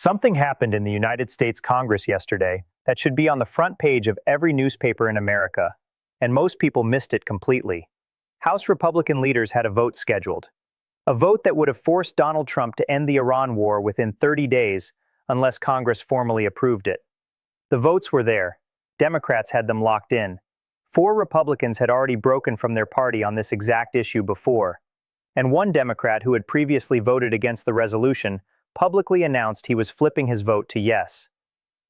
Something happened in the United States Congress yesterday that should be on the front page of every newspaper in America, and most people missed it completely. House Republican leaders had a vote scheduled. A vote that would have forced Donald Trump to end the Iran war within 30 days unless Congress formally approved it. The votes were there. Democrats had them locked in. 4 Republicans had already broken from their party on this exact issue before, and one Democrat who had previously voted against the resolution publicly announced he was flipping his vote to yes.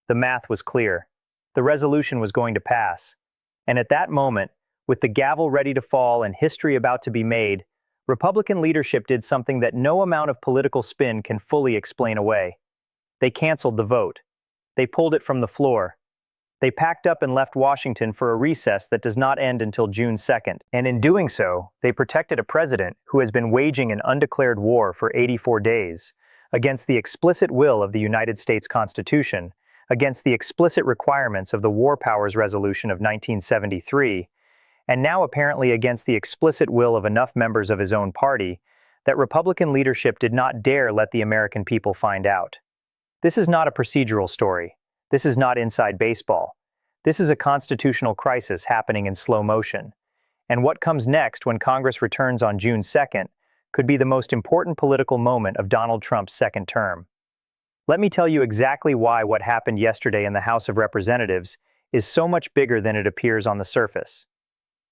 The math was clear. The resolution was going to pass. And at that moment, with the gavel ready to fall and history about to be made, Republican leadership did something that no amount of political spin can fully explain away. They canceled the vote. They pulled it from the floor. They packed up and left Washington for a recess that does not end until June 2nd. And in doing so, they protected a president who has been waging an undeclared war for 84 days, against the explicit will of the United States Constitution, against the explicit requirements of the War Powers Resolution of 1973, and now apparently against the explicit will of enough members of his own party that Republican leadership did not dare let the American people find out. This is not a procedural story. This is not inside baseball. This is a constitutional crisis happening in slow motion. And what comes next when Congress returns on June 2nd could be the most important political moment of Donald Trump's second term. Let me tell you exactly why what happened yesterday in the House of Representatives is so much bigger than it appears on the surface.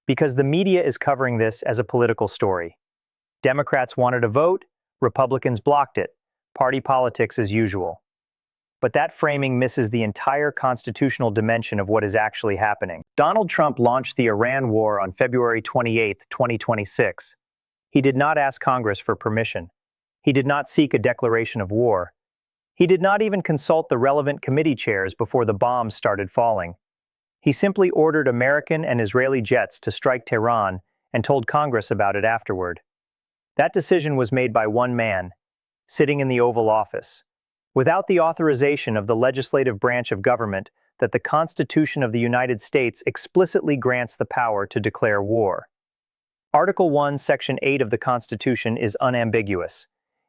Because the media is covering this as a political story. Democrats wanted a vote, Republicans blocked it. Party politics as usual. But that framing misses the entire constitutional dimension of what is actually happening. Donald Trump launched the Iran war on February 28, 2026. He did not ask Congress for permission. He did not seek a declaration of war. He did not even consult the relevant committee chairs before the bombs started falling. He simply ordered American and Israeli jets to strike Tehran and told Congress about it afterward. That decision was made by one man, sitting in the Oval Office, without the authorization of the legislative branch of government that the Constitution of the United States explicitly grants the power to declare war. Article 1, Section 8 of the Constitution is unambiguous.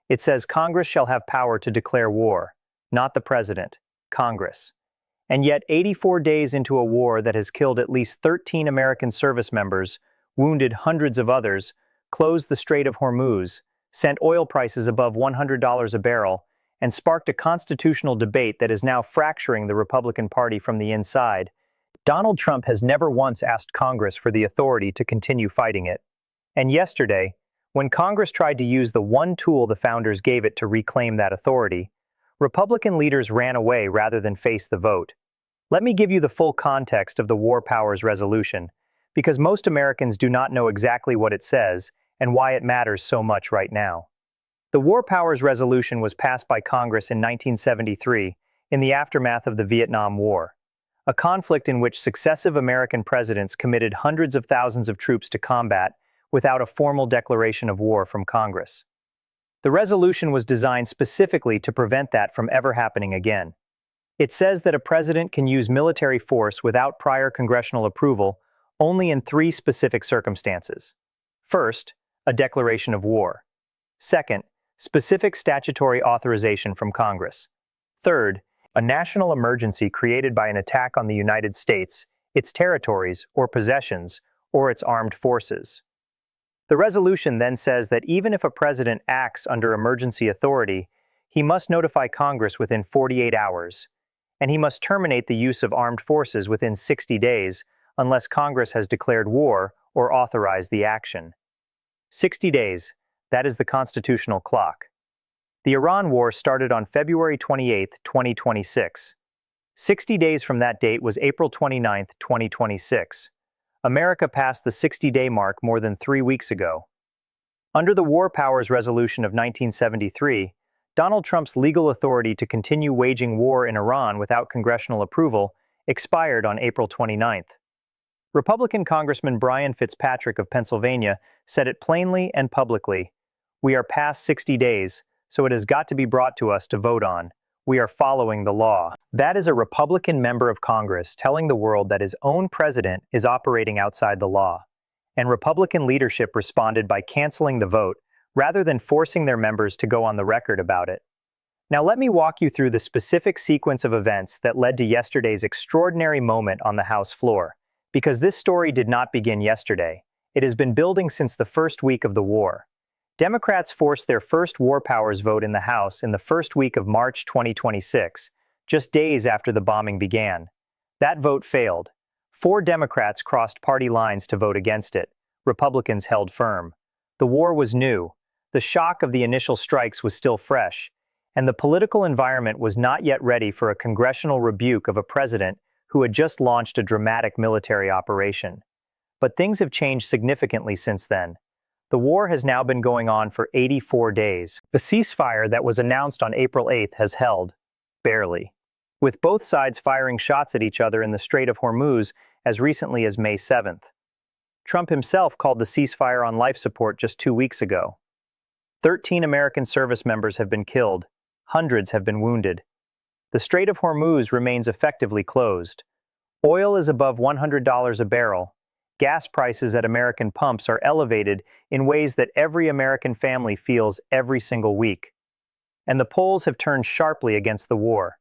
It says Congress shall have power to declare war, not the President, Congress. And yet 84 days into a war that has killed at least 13 American service members, wounded hundreds of others, closed the Strait of Hormuz, sent oil prices above $100 a barrel, and sparked a constitutional debate that is now fracturing the Republican Party from the inside, Donald Trump has never once asked Congress for the authority to continue fighting it. And yesterday, when Congress tried to use the one tool the founders gave it to reclaim that authority, Republican leaders ran away rather than face the vote. Let me give you the full context of the War Powers Resolution, because most Americans do not know exactly what it says and why it matters so much right now. The War Powers Resolution was passed by Congress in 1973 in the aftermath of the Vietnam War, a conflict in which successive American presidents committed hundreds of thousands of troops to combat without a formal declaration of war from Congress. The resolution was designed specifically to prevent that from ever happening again. It says that a president can use military force without prior congressional approval only in 3 specific circumstances. First, a declaration of war. Second, specific statutory authorization from Congress. Third, a national emergency created by an attack on the United States, its territories or possessions, or its armed forces. The resolution then says that even if a president acts under emergency authority, he must notify Congress within 48 hours, and he must terminate the use of armed forces within 60 days unless Congress has declared war or authorized the action. 60 days, that is the constitutional clock. The Iran war started on February 28, 2026. 60 days from that date was April 29, 2026. America passed the 60-day mark more than 3 weeks ago. Under the War Powers Resolution of 1973, Donald Trump's legal authority to continue waging war in Iran without congressional approval expired on April 29th. Republican Congressman Brian Fitzpatrick of Pennsylvania said it plainly and publicly, "We are past 60 days, so it has got to be brought to us to vote on. We are following the law." That is a Republican member of Congress telling the world that his own president is operating outside the law. And Republican leadership responded by canceling the vote rather than forcing their members to go on the record about it. Now let me walk you through the specific sequence of events that led to yesterday's extraordinary moment on the House floor, because this story did not begin yesterday. It has been building since the first week of the war. Democrats forced their first war powers vote in the House in the first week of March 2026, just days after the bombing began. That vote failed. 4 Democrats crossed party lines to vote against it. Republicans held firm. The war was new. The shock of the initial strikes was still fresh, and the political environment was not yet ready for a congressional rebuke of a president who had just launched a dramatic military operation. But things have changed significantly since then. The war has now been going on for 84 days. The ceasefire that was announced on April 8th has held, barely, with both sides firing shots at each other in the Strait of Hormuz as recently as May 7th. Trump himself called the ceasefire on life support just 2 weeks ago. 13 American service members have been killed. Hundreds have been wounded. The Strait of Hormuz remains effectively closed. Oil is above $100 a barrel. Gas prices at American pumps are elevated in ways that every American family feels every single week. And the polls have turned sharply against the war.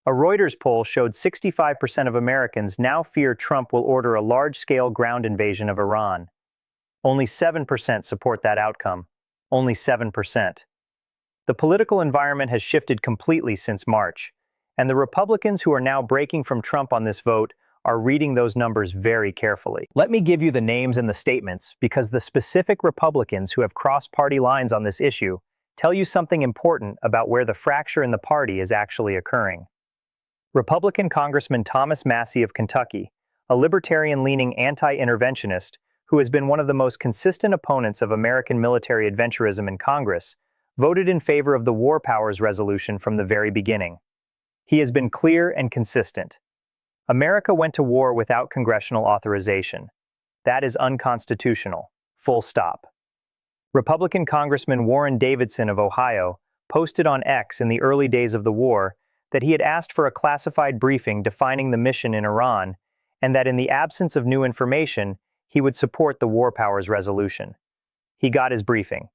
A Reuters poll showed 65% of Americans now fear Trump will order a large-scale ground invasion of Iran. Only 7% support that outcome. Only 7%. The political environment has shifted completely since March, and the Republicans who are now breaking from Trump on this vote are reading those numbers very carefully. Let me give you the names and the statements, because the specific Republicans who have crossed party lines on this issue tell you something important about where the fracture in the party is actually occurring. Republican Congressman Thomas Massie of Kentucky, a libertarian-leaning anti-interventionist who has been one of the most consistent opponents of American military adventurism in Congress, voted in favor of the War Powers Resolution from the very beginning. He has been clear and consistent. America went to war without congressional authorization. That is unconstitutional. Full stop. Republican Congressman Warren Davidson of Ohio posted on X in the early days of the war that he had asked for a classified briefing defining the mission in Iran, and that in the absence of new information, he would support the War Powers Resolution. He got his briefing.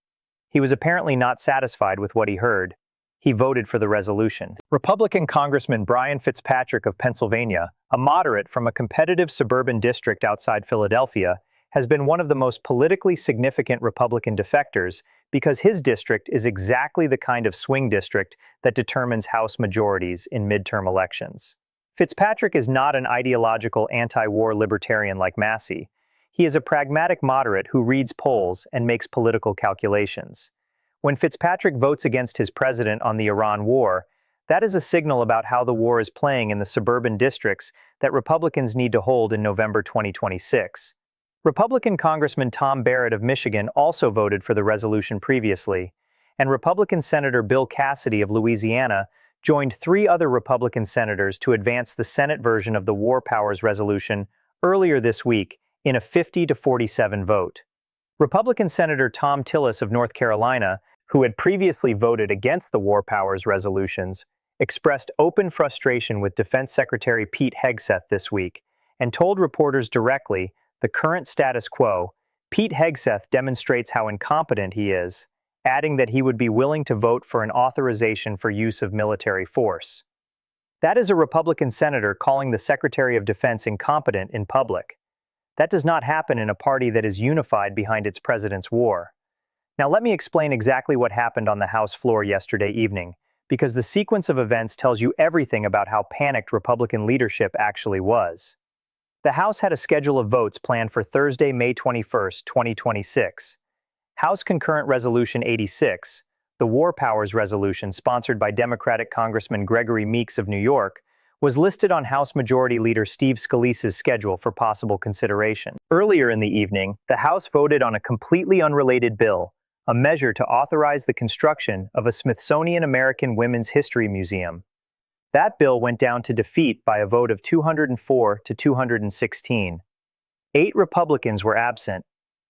He was apparently not satisfied with what he heard. He voted for the resolution. Republican Congressman Brian Fitzpatrick of Pennsylvania, a moderate from a competitive suburban district outside Philadelphia, has been one of the most politically significant Republican defectors because his district is exactly the kind of swing district that determines House majorities in midterm elections. Fitzpatrick is not an ideological anti-war libertarian like Massie. He is a pragmatic moderate who reads polls and makes political calculations. When Fitzpatrick votes against his president on the Iran war, that is a signal about how the war is playing in the suburban districts that Republicans need to hold in November 2026. Republican Congressman Tom Barrett of Michigan also voted for the resolution previously, and Republican Senator Bill Cassidy of Louisiana joined 3 other Republican senators to advance the Senate version of the War Powers Resolution earlier this week in a 50-47 vote. Republican Senator Tom Tillis of North Carolina, who had previously voted against the War Powers resolutions, expressed open frustration with Defense Secretary Pete Hegseth this week and told reporters directly the current status quo. Pete Hegseth demonstrates how incompetent he is, adding that he would be willing to vote for an authorization for use of military force. That is a Republican senator calling the Secretary of Defense incompetent in public. That does not happen in a party that is unified behind its president's war. Now let me explain exactly what happened on the House floor yesterday evening, because the sequence of events tells you everything about how panicked Republican leadership actually was. The House had a schedule of votes planned for Thursday, May 21, 2026. House Concurrent Resolution 86, the War Powers Resolution sponsored by Democratic Congressman Gregory Meeks of New York, was listed on House Majority Leader Steve Scalise's schedule for possible consideration. Earlier in the evening, the House voted on a completely unrelated bill, a measure to authorize the construction of a Smithsonian American Women's History Museum. That bill went down to defeat by a vote of 204 to 216. 8 Republicans were absent.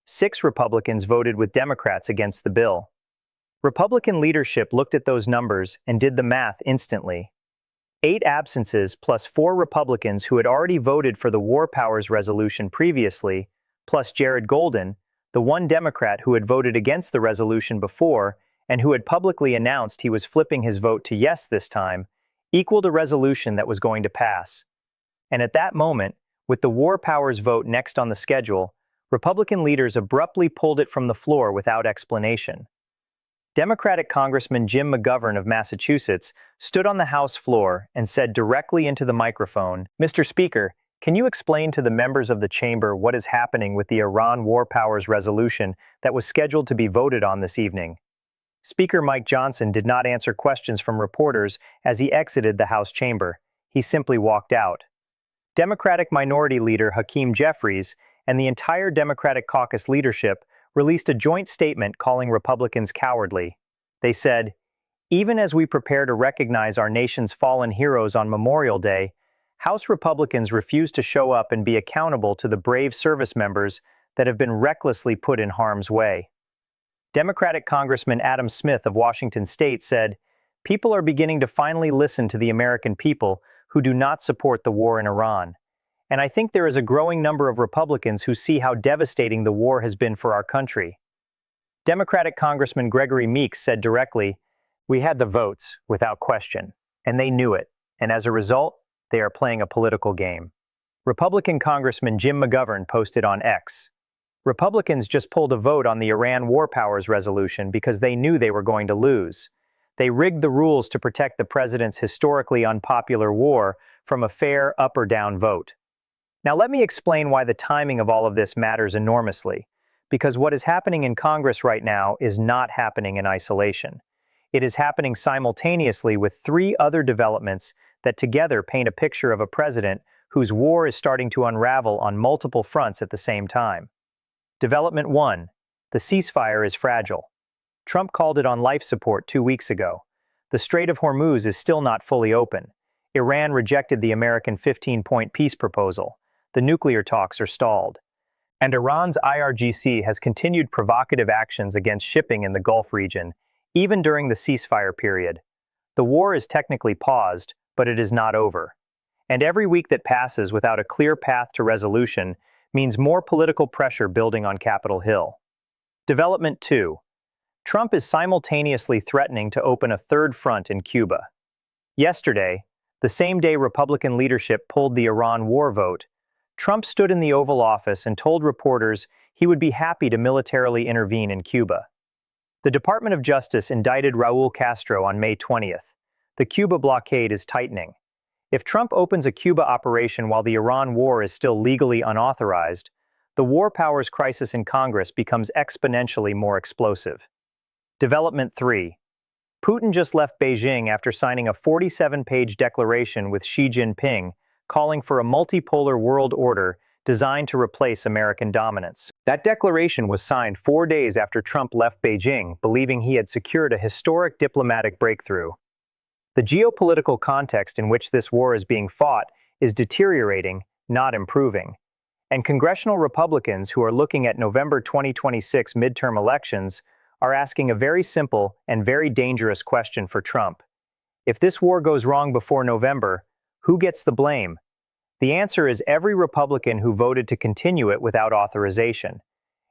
6 Republicans voted with Democrats against the bill. Republican leadership looked at those numbers and did the math instantly. 8 absences plus 4 Republicans who had already voted for the War Powers Resolution previously, plus Jared Golden, the one Democrat who had voted against the resolution before and who had publicly announced he was flipping his vote to yes this time, equaled a resolution that was going to pass. And at that moment, with the war powers vote next on the schedule, Republican leaders abruptly pulled it from the floor without explanation. Democratic Congressman Jim McGovern of Massachusetts stood on the House floor and said directly into the microphone, "Mr. Speaker, can you explain to the members of the chamber what is happening with the Iran war powers resolution that was scheduled to be voted on this evening?" Speaker Mike Johnson did not answer questions from reporters as he exited the House chamber. He simply walked out. Democratic Minority Leader Hakeem Jeffries and the entire Democratic caucus leadership released a joint statement calling Republicans cowardly. They said, "Even as we prepare to recognize our nation's fallen heroes on Memorial Day, House Republicans refuse to show up and be accountable to the brave service members that have been recklessly put in harm's way." Democratic Congressman Adam Smith of Washington State said, "People are beginning to finally listen to the American people who do not support the war in Iran. And I think there is a growing number of Republicans who see how devastating the war has been for our country." Democratic Congressman Gregory Meeks said directly, "We had the votes, without question, and they knew it, and as a result, they are playing a political game." Republican Congressman Jim McGovern posted on X, "Republicans just pulled a vote on the Iran war powers resolution because they knew they were going to lose. They rigged the rules to protect the president's historically unpopular war from a fair up or down vote." Now let me explain why the timing of all of this matters enormously, because what is happening in Congress right now is not happening in isolation. It is happening simultaneously with three other developments that together paint a picture of a president whose war is starting to unravel on multiple fronts at the same time. Development 1. The ceasefire is fragile. Trump called it on life support 2 weeks ago. The Strait of Hormuz is still not fully open. Iran rejected the American 15-point peace proposal. The nuclear talks are stalled. And Iran's IRGC has continued provocative actions against shipping in the Gulf region, even during the ceasefire period. The war is technically paused, but it is not over. And every week that passes without a clear path to resolution means more political pressure building on Capitol Hill. Development 2. Trump is simultaneously threatening to open a third front in Cuba. Yesterday, the same day Republican leadership pulled the Iran war vote, Trump stood in the Oval Office and told reporters he would be happy to militarily intervene in Cuba. The Department of Justice indicted Raul Castro on May 20th. The Cuba blockade is tightening. If Trump opens a Cuba operation while the Iran war is still legally unauthorized, the war powers crisis in Congress becomes exponentially more explosive. Development 3. Putin just left Beijing after signing a 47-page declaration with Xi Jinping calling for a multipolar world order designed to replace American dominance. That declaration was signed 4 days after Trump left Beijing, believing he had secured a historic diplomatic breakthrough. The geopolitical context in which this war is being fought is deteriorating, not improving. And congressional Republicans who are looking at November 2026 midterm elections are asking a very simple and very dangerous question for Trump. If this war goes wrong before November, who gets the blame? The answer is every Republican who voted to continue it without authorization.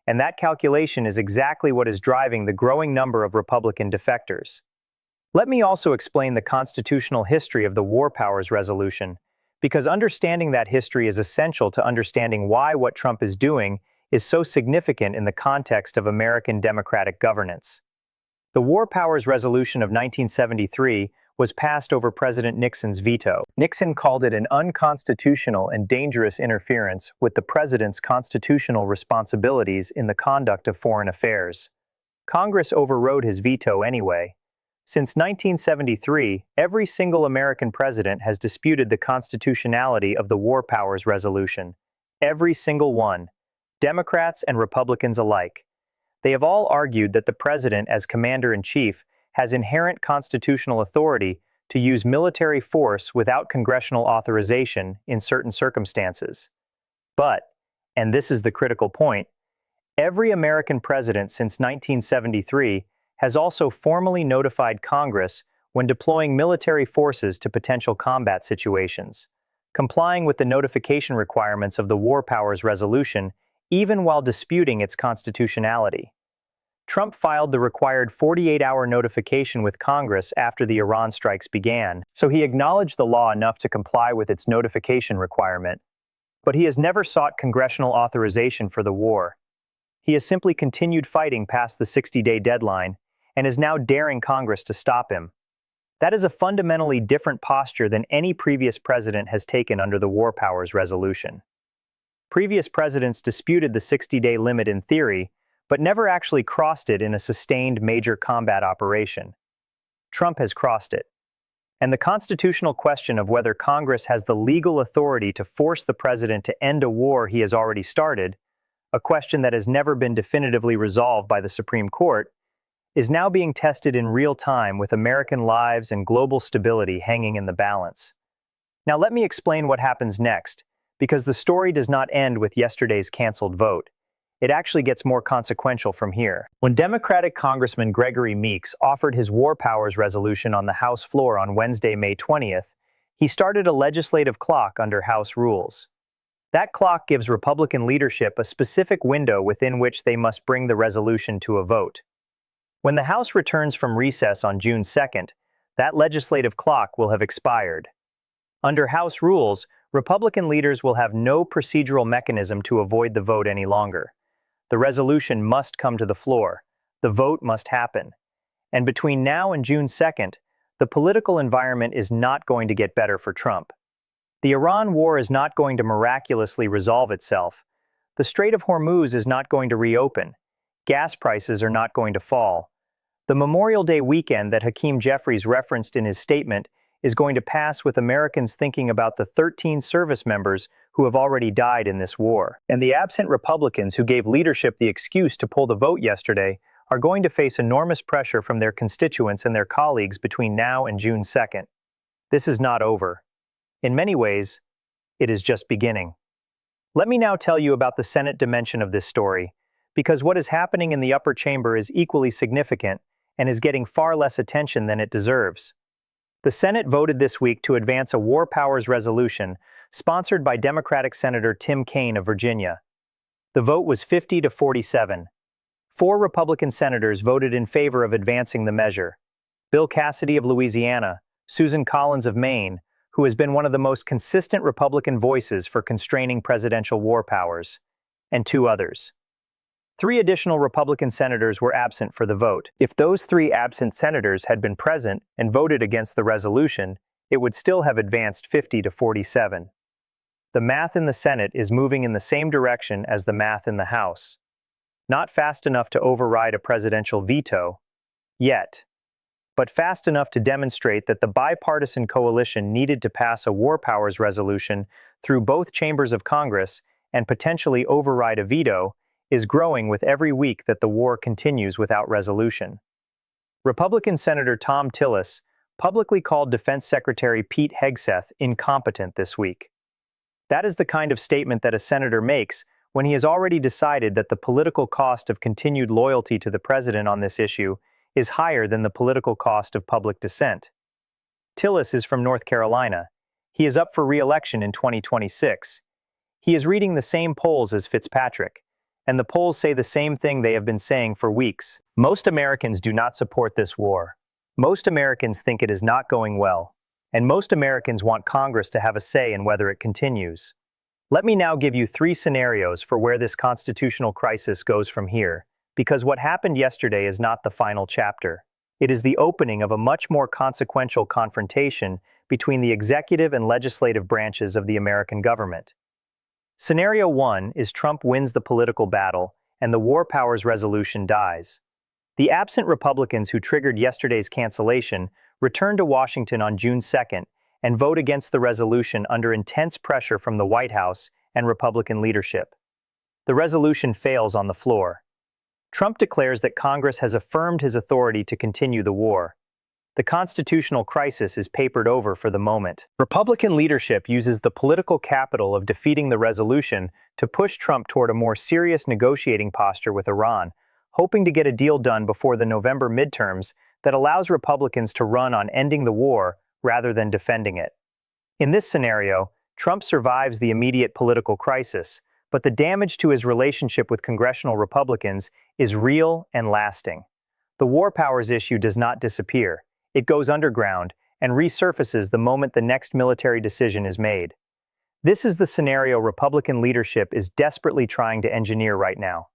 And that calculation is exactly what is driving the growing number of Republican defectors. Let me also explain the constitutional history of the War Powers Resolution, because understanding that history is essential to understanding why what Trump is doing is so significant in the context of American democratic governance. The War Powers Resolution of 1973 was passed over President Nixon's veto. Nixon called it an unconstitutional and dangerous interference with the president's constitutional responsibilities in the conduct of foreign affairs. Congress overrode his veto anyway. Since 1973, every single American president has disputed the constitutionality of the War Powers Resolution. Every single one, Democrats and Republicans alike. They have all argued that the president, as commander-in-chief, has inherent constitutional authority to use military force without congressional authorization in certain circumstances. But, and this is the critical point, every American president since 1973 has also formally notified Congress when deploying military forces to potential combat situations, complying with the notification requirements of the War Powers Resolution even while disputing its constitutionality. Trump filed the required 48-hour notification with Congress after the Iran strikes began, so he acknowledged the law enough to comply with its notification requirement. But he has never sought congressional authorization for the war. He has simply continued fighting past the 60-day deadline and is now daring Congress to stop him. That is a fundamentally different posture than any previous president has taken under the War Powers Resolution. Previous presidents disputed the 60-day limit in theory, but never actually crossed it in a sustained major combat operation. Trump has crossed it. And the constitutional question of whether Congress has the legal authority to force the president to end a war he has already started, a question that has never been definitively resolved by the Supreme Court, is now being tested in real time with American lives and global stability hanging in the balance. Now let me explain what happens next, because the story does not end with yesterday's canceled vote. It actually gets more consequential from here. When Democratic Congressman Gregory Meeks offered his War Powers Resolution on the House floor on Wednesday, May 20th, he started a legislative clock under House rules. That clock gives Republican leadership a specific window within which they must bring the resolution to a vote. When the House returns from recess on June 2nd, that legislative clock will have expired. Under House rules, Republican leaders will have no procedural mechanism to avoid the vote any longer. The resolution must come to the floor. The vote must happen. And between now and June 2nd, the political environment is not going to get better for Trump. The Iran war is not going to miraculously resolve itself. The Strait of Hormuz is not going to reopen. Gas prices are not going to fall. The Memorial Day weekend that Hakeem Jeffries referenced in his statement is going to pass with Americans thinking about the 13 service members who have already died in this war. And the absent Republicans who gave leadership the excuse to pull the vote yesterday are going to face enormous pressure from their constituents and their colleagues between now and June 2nd. This is not over. In many ways, it is just beginning. Let me now tell you about the Senate dimension of this story, because what is happening in the upper chamber is equally significant and is getting far less attention than it deserves. The Senate voted this week to advance a War Powers Resolution sponsored by Democratic Senator Tim Kaine of Virginia. The vote was 50 to 47. 4 Republican senators voted in favor of advancing the measure: Bill Cassidy of Louisiana, Susan Collins of Maine, who has been one of the most consistent Republican voices for constraining presidential war powers, and 2 others. 3 additional Republican senators were absent for the vote. If those 3 absent senators had been present and voted against the resolution, it would still have advanced 50 to 47. The math in the Senate is moving in the same direction as the math in the House. Not fast enough to override a presidential veto, yet, but fast enough to demonstrate that the bipartisan coalition needed to pass a War Powers Resolution through both chambers of Congress and potentially override a veto is growing with every week that the war continues without resolution. Republican Senator Thom Tillis publicly called Defense Secretary Pete Hegseth incompetent this week. That is the kind of statement that a senator makes when he has already decided that the political cost of continued loyalty to the president on this issue is higher than the political cost of public dissent. Tillis is from North Carolina. He is up for re-election in 2026. He is reading the same polls as Fitzpatrick, and the polls say the same thing they have been saying for weeks. Most Americans do not support this war. Most Americans think it is not going well, and most Americans want Congress to have a say in whether it continues. Let me now give you 3 scenarios for where this constitutional crisis goes from here, because what happened yesterday is not the final chapter. It is the opening of a much more consequential confrontation between the executive and legislative branches of the American government. Scenario 1 is Trump wins the political battle and the War Powers Resolution dies. The absent Republicans who triggered yesterday's cancellation return to Washington on June 2nd and vote against the resolution under intense pressure from the White House and Republican leadership. The resolution fails on the floor. Trump declares that Congress has affirmed his authority to continue the war. The constitutional crisis is papered over for the moment. Republican leadership uses the political capital of defeating the resolution to push Trump toward a more serious negotiating posture with Iran, hoping to get a deal done before the November midterms that allows Republicans to run on ending the war rather than defending it. In this scenario, Trump survives the immediate political crisis, but the damage to his relationship with congressional Republicans is real and lasting. The war powers issue does not disappear. It goes underground and resurfaces the moment the next military decision is made. This is the scenario Republican leadership is desperately trying to engineer right now.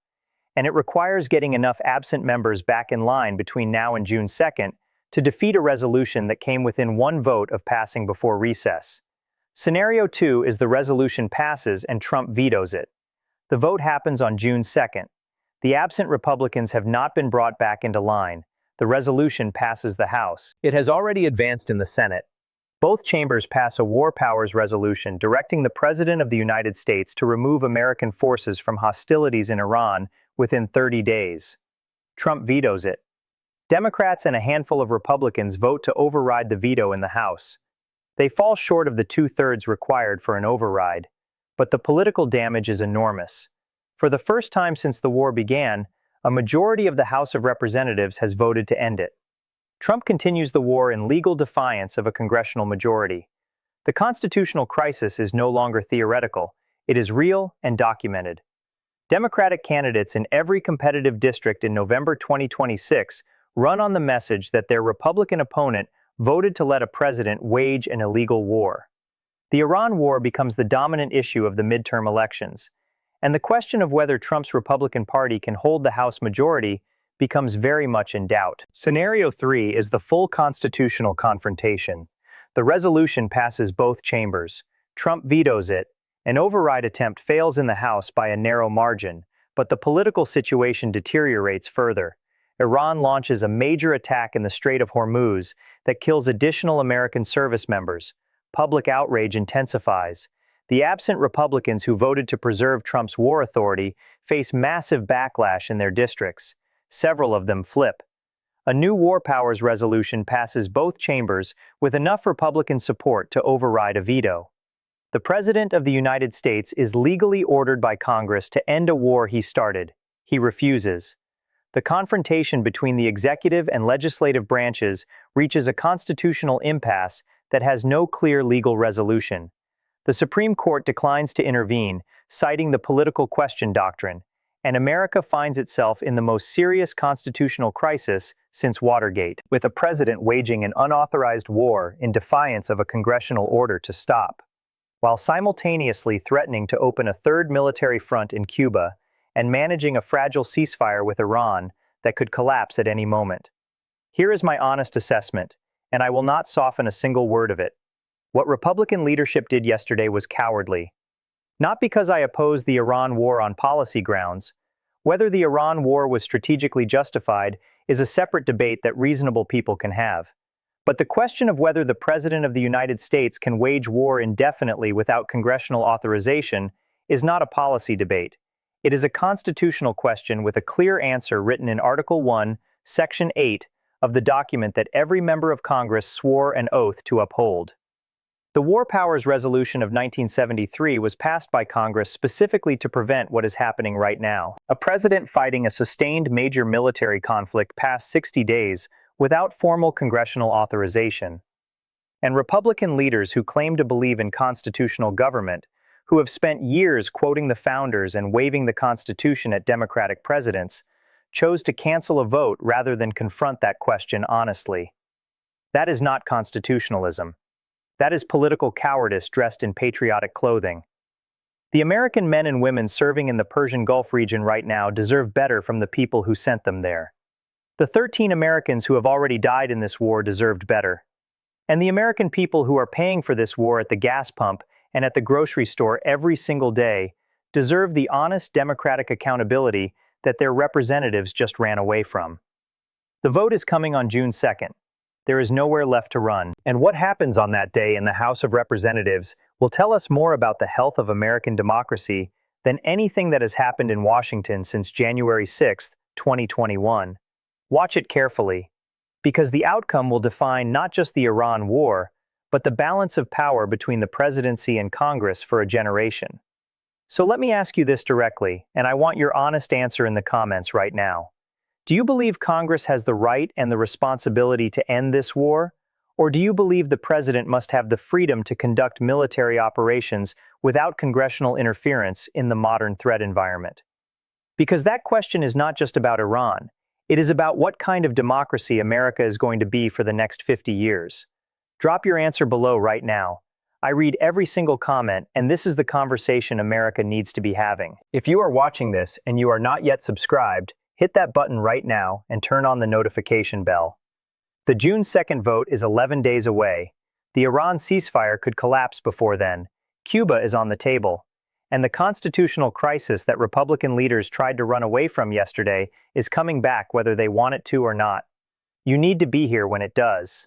And it requires getting enough absent members back in line between now and June 2nd to defeat a resolution that came within one vote of passing before recess. Scenario 2 is the resolution passes and Trump vetoes it. The vote happens on June 2nd. The absent Republicans have not been brought back into line. The resolution passes the House. It has already advanced in the Senate. Both chambers pass a war powers resolution directing the President of the United States to remove American forces from hostilities in Iran within 30 days. Trump vetoes it. Democrats and a handful of Republicans vote to override the veto in the House. They fall short of the 2/3 required for an override, but the political damage is enormous. For the first time since the war began, a majority of the House of Representatives has voted to end it. Trump continues the war in legal defiance of a congressional majority. The constitutional crisis is no longer theoretical. It is real and documented. Democratic candidates in every competitive district in November 2026 run on the message that their Republican opponent voted to let a president wage an illegal war. The Iran war becomes the dominant issue of the midterm elections, and the question of whether Trump's Republican Party can hold the House majority becomes very much in doubt. Scenario 3 is the full constitutional confrontation. The resolution passes both chambers. Trump vetoes it. An override attempt fails in the House by a narrow margin, but the political situation deteriorates further. Iran launches a major attack in the Strait of Hormuz that kills additional American service members. Public outrage intensifies. The absent Republicans who voted to preserve Trump's war authority face massive backlash in their districts. Several of them flip. A new war powers resolution passes both chambers with enough Republican support to override a veto. The President of the United States is legally ordered by Congress to end a war he started. He refuses. The confrontation between the executive and legislative branches reaches a constitutional impasse that has no clear legal resolution. The Supreme Court declines to intervene, citing the political question doctrine, and America finds itself in the most serious constitutional crisis since Watergate, with a president waging an unauthorized war in defiance of a congressional order to stop, while simultaneously threatening to open a third military front in Cuba and managing a fragile ceasefire with Iran that could collapse at any moment. Here is my honest assessment, and I will not soften a single word of it. What Republican leadership did yesterday was cowardly. Not because I oppose the Iran war on policy grounds. Whether the Iran war was strategically justified is a separate debate that reasonable people can have. But the question of whether the President of the United States can wage war indefinitely without congressional authorization is not a policy debate. It is a constitutional question with a clear answer written in Article 1, Section 8 of the document that every member of Congress swore an oath to uphold. The War Powers Resolution of 1973 was passed by Congress specifically to prevent what is happening right now. A president fighting a sustained major military conflict past 60 days without formal congressional authorization. And Republican leaders who claim to believe in constitutional government, who have spent years quoting the founders and waving the Constitution at Democratic presidents, chose to cancel a vote rather than confront that question honestly. That is not constitutionalism. That is political cowardice dressed in patriotic clothing. The American men and women serving in the Persian Gulf region right now deserve better from the people who sent them there. The 13 Americans who have already died in this war deserved better. And the American people who are paying for this war at the gas pump and at the grocery store every single day deserve the honest democratic accountability that their representatives just ran away from. The vote is coming on June 2nd. There is nowhere left to run. And what happens on that day in the House of Representatives will tell us more about the health of American democracy than anything that has happened in Washington since January 6, 2021. Watch it carefully, because the outcome will define not just the Iran war, but the balance of power between the presidency and Congress for a generation. So let me ask you this directly, and I want your honest answer in the comments right now. Do you believe Congress has the right and the responsibility to end this war, Or do you believe the president must have the freedom to conduct military operations without congressional interference in the modern threat environment? Because that question is not just about Iran. It is about what kind of democracy America is going to be for the next 50 years. Drop your answer below right now. I read every single comment, and this is the conversation America needs to be having. If you are watching this and you are not yet subscribed, hit that button right now and turn on the notification bell. The June 2nd vote is 11 days away. The Iran ceasefire could collapse before then. Cuba is on the table. And the constitutional crisis that Republican leaders tried to run away from yesterday is coming back whether they want it to or not. You need to be here when it does.